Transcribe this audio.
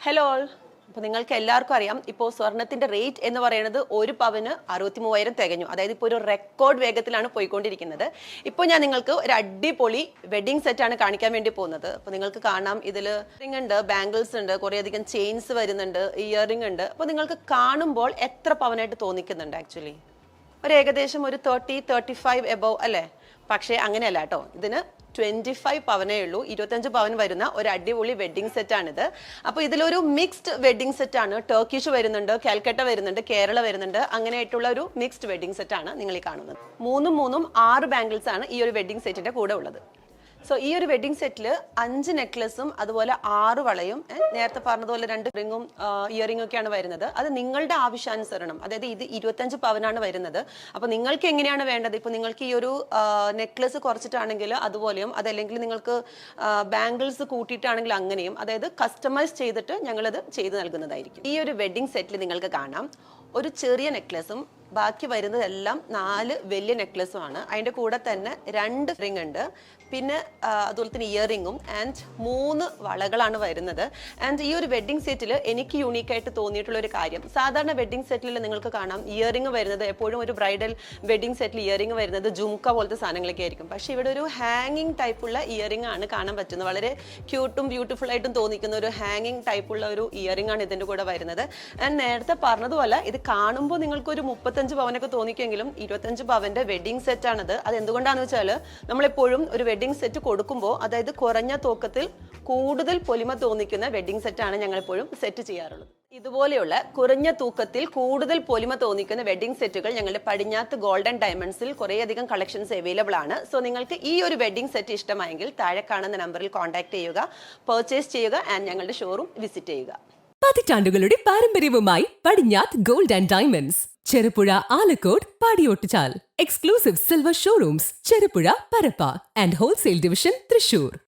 Hello all. അപ്പോൾ നിങ്ങൾക്ക് എല്ലാവർക്കും അറിയാം, ഇപ്പോൾ സ്വർണത്തിൻ്റെ റേറ്റ് എന്ന് പറയുന്നത് ഒരു പവന് 63,000 തികഞ്ഞു. അതായത് ഇപ്പോൾ ഒരു റെക്കോർഡ് വേഗത്തിലാണ് പോയിക്കൊണ്ടിരിക്കുന്നത്. ഇപ്പോൾ ഞാൻ നിങ്ങൾക്ക് ഒരു അടിപൊളി വെഡ്ഡിംഗ് സെറ്റാണ് കാണിക്കാൻ വേണ്ടി പോകുന്നത്. അപ്പോൾ നിങ്ങൾക്ക് കാണാം, ഇതിൽ റിംഗ് ഉണ്ട്, ബാംഗിൾസ് ഉണ്ട്, കുറേയധികം ചെയിൻസ് വരുന്നുണ്ട്, ഇയറിംഗ് ഉണ്ട്. അപ്പോൾ നിങ്ങൾക്ക് കാണുമ്പോൾ എത്ര പവനായിട്ട് തോന്നിക്കുന്നുണ്ട് ആക്ച്വലി? ഒരു ഏകദേശം ഒരു 35 എബവ് അല്ലേ? പക്ഷേ അങ്ങനെയല്ല കേട്ടോ. ഇതിന് 25 പവനേ ഉള്ളൂ. 25 പവൻ വരുന്ന ഒരു അടിപൊളി വെഡ്ഡിംഗ് സെറ്റാണിത്. അപ്പോൾ ഇതിലൊരു മിക്സ്ഡ് വെഡ്ഡിംഗ് സെറ്റാണ്. ടർക്കിഷ് വരുന്നുണ്ട്, കാൽക്കട്ട വരുന്നുണ്ട്, കേരള വരുന്നുണ്ട്. അങ്ങനെയായിട്ടുള്ള ഒരു മിക്സ്ഡ് വെഡ്ഡിംഗ് സെറ്റാണ് നിങ്ങൾ ഈ കാണുന്നത്. മൂന്നും 6 ബാംഗിൾസ് ആണ് ഈ ഒരു വെഡ്ഡിംഗ് സെറ്റിന്റെ കൂടെ ഉള്ളത്. സോ ഈ ഒരു വെഡ്ഡിംഗ് സെറ്റിൽ 5 നെക്ലസും അതുപോലെ 6 വളയും നേരത്തെ പറഞ്ഞതുപോലെ 2 റിങ്ങും ഇയറിംഗ് ഒക്കെയാണ് വരുന്നത്. അത് നിങ്ങളുടെ ആവശ്യാനുസരണം, അതായത് ഇത് 25 പവനാണ് വരുന്നത്. അപ്പോൾ നിങ്ങൾക്ക് എങ്ങനെയാണ് വേണ്ടത്? ഇപ്പോൾ നിങ്ങൾക്ക് ഈ ഒരു നെക്ലസ് കുറച്ചിട്ടാണെങ്കിൽ അതുപോലെയും, അതല്ലെങ്കിൽ നിങ്ങൾക്ക് ബാംഗിൾസ് കൂട്ടിയിട്ടാണെങ്കിൽ അങ്ങനെയും, അതായത് കസ്റ്റമൈസ് ചെയ്തിട്ട് ഞങ്ങളത് ചെയ്ത് നൽകുന്നതായിരിക്കും. ഈ ഒരു വെഡ്ഡിംഗ് സെറ്റിൽ നിങ്ങൾക്ക് കാണാം, ഒരു ചെറിയ നെക്ലസും ബാക്കി വരുന്നതെല്ലാം 4 വലിയ നെക്ലസും ആണ്. അതിൻ്റെ കൂടെ തന്നെ 2 റിംഗ് ഉണ്ട്, പിന്നെ അതുപോലെ തന്നെ ഇയറിങ്ങും ആൻഡ് 3 വളകളാണ് വരുന്നത്. ആൻഡ് ഈ ഒരു വെഡ്ഡിംഗ് സെറ്റിൽ എനിക്ക് യൂണീക്കായിട്ട് തോന്നിയിട്ടുള്ള ഒരു കാര്യം, സാധാരണ വെഡ്ഡിംഗ് സെറ്റിൽ നിങ്ങൾക്ക് കാണാം ഇയറിംഗ് വരുന്നത്, എപ്പോഴും ഒരു ബ്രൈഡൽ വെഡ്ഡിംഗ് സെറ്റിൽ ഇയറിംഗ് വരുന്നത് ജുംക്ക പോലത്തെ സാധനങ്ങളൊക്കെ ആയിരിക്കും. പക്ഷേ ഇവിടെ ഒരു ഹാങ്ങിങ് ടൈപ്പുള്ള ഇയറിംഗ് ആണ് കാണാൻ പറ്റുന്നത്. വളരെ ക്യൂട്ടും ബ്യൂട്ടിഫുൾ ആയിട്ടും തോന്നിക്കുന്ന ഒരു ഹാങ്ങിങ് ടൈപ്പുള്ള ഒരു ഇയറിംഗ് ആണ് ഇതിൻ്റെ കൂടെ വരുന്നത്. ആൻഡ് നേരത്തെ പറഞ്ഞതുപോലെ ഇത് കാണുമ്പോൾ നിങ്ങൾക്കൊരു 35 പവനൊക്കെ തോന്നിക്കെങ്കിലും 25 പവന്റെ വെഡ്ഡിംഗ് സെറ്റാണിത്. അത് എന്തുകൊണ്ടാണെന്ന് വെച്ചാൽ, നമ്മളെപ്പോഴും ഒരു വെഡ്ഡിംഗ് സെറ്റ് കൊടുക്കുമ്പോൾ, അതായത് കുറഞ്ഞ തൂക്കത്തിൽ കൂടുതൽ പൊലിമ തോന്നിക്കുന്ന വെഡ്ഡിംഗ് സെറ്റാണ് ഞങ്ങളെപ്പോഴും സെറ്റ് ചെയ്യാറുള്ളത്. ഇതുപോലെയുള്ള കുറഞ്ഞ തൂക്കത്തിൽ കൂടുതൽ പൊലിമ തോന്നിക്കുന്ന വെഡ്ഡിംഗ് സെറ്റുകൾ ഞങ്ങളുടെ പടിഞ്ഞാത്ത് ഗോൾഡൻ ഡയമണ്ട്സിൽ കുറേയധികം കളക്ഷൻസ് അവൈലബിൾ ആണ്. സോ നിങ്ങൾക്ക് ഈ ഒരു വെഡ്ഡിംഗ് സെറ്റ് ഇഷ്ടമായെങ്കിൽ താഴെ കാണുന്ന നമ്പറിൽ കോൺടാക്ട് ചെയ്യുക, പർച്ചേസ് ചെയ്യുക ആൻഡ് ഞങ്ങളുടെ ഷോറൂം വിസിറ്റ് ചെയ്യുക. പതിറ്റാണ്ടുകളുടെ പാരമ്പര്യവുമായി Padinjath gold and diamonds, Cherupuzha, Alakode, Padiyottuchal. Exclusive silver showrooms Cherupuzha, Parappa and wholesale division Thrissur.